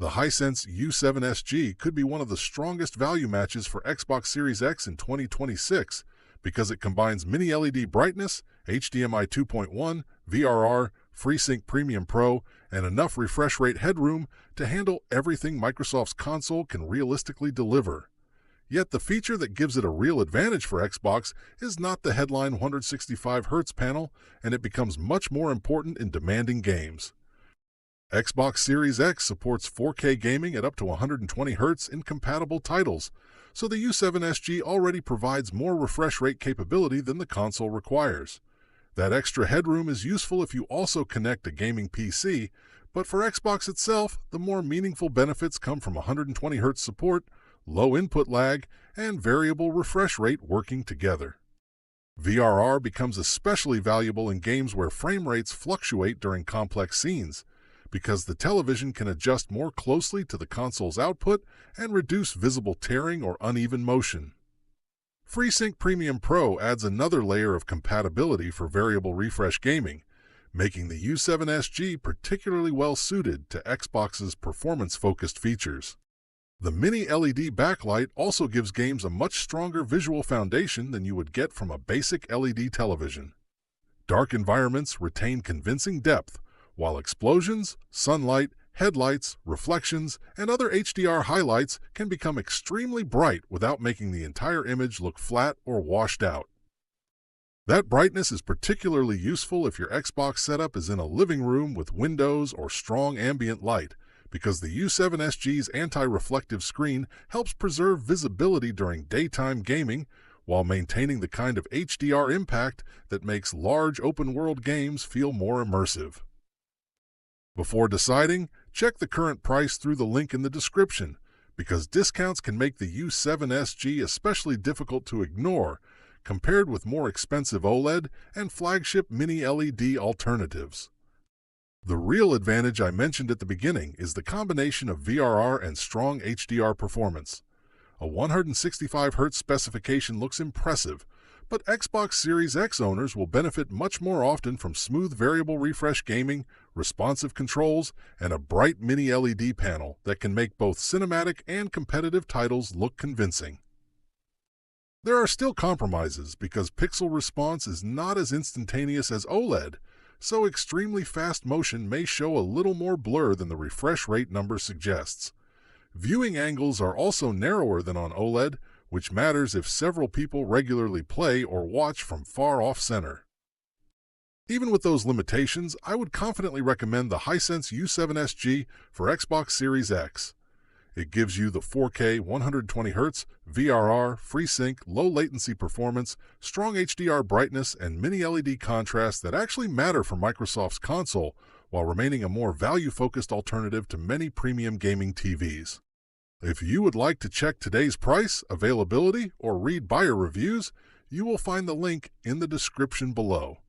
The Hisense U7SG could be one of the strongest value matches for Xbox Series X in 2026 because it combines mini LED brightness, HDMI 2.1, VRR, FreeSync Premium Pro, and enough refresh rate headroom to handle everything Microsoft's console can realistically deliver. Yet the feature that gives it a real advantage for Xbox is not the headline 165Hz panel, and it becomes much more important in demanding games. Xbox Series X supports 4K gaming at up to 120Hz in compatible titles, so the U7SG already provides more refresh rate capability than the console requires. That extra headroom is useful if you also connect a gaming PC, but for Xbox itself, the more meaningful benefits come from 120Hz support, low input lag, and variable refresh rate working together. VRR becomes especially valuable in games where frame rates fluctuate during complex scenes, because the television can adjust more closely to the console's output and reduce visible tearing or uneven motion. FreeSync Premium Pro adds another layer of compatibility for variable refresh gaming, making the U7SG particularly well suited to Xbox's performance-focused features. The mini LED backlight also gives games a much stronger visual foundation than you would get from a basic LED television. Dark environments retain convincing depth, while explosions, sunlight, headlights, reflections, and other HDR highlights can become extremely bright without making the entire image look flat or washed out. That brightness is particularly useful if your Xbox setup is in a living room with windows or strong ambient light, because the U7SG's anti-reflective screen helps preserve visibility during daytime gaming while maintaining the kind of HDR impact that makes large open-world games feel more immersive. Before deciding, check the current price through the link in the description, because discounts can make the U7SG especially difficult to ignore compared with more expensive OLED and flagship mini LED alternatives. The real advantage I mentioned at the beginning is the combination of VRR and strong HDR performance. A 165Hz specification looks impressive, but Xbox Series X owners will benefit much more often from smooth variable refresh gaming, responsive controls, and a bright mini LED panel that can make both cinematic and competitive titles look convincing. There are still compromises because pixel response is not as instantaneous as OLED, so extremely fast motion may show a little more blur than the refresh rate number suggests. Viewing angles are also narrower than on OLED, which matters if several people regularly play or watch from far off-center. Even with those limitations, I would confidently recommend the Hisense U7SG for Xbox Series X. It gives you the 4K 120Hz, VRR, FreeSync, low-latency performance, strong HDR brightness, and mini LED contrast that actually matter for Microsoft's console while remaining a more value-focused alternative to many premium gaming TVs. If you would like to check today's price, availability, or read buyer reviews, you will find the link in the description below.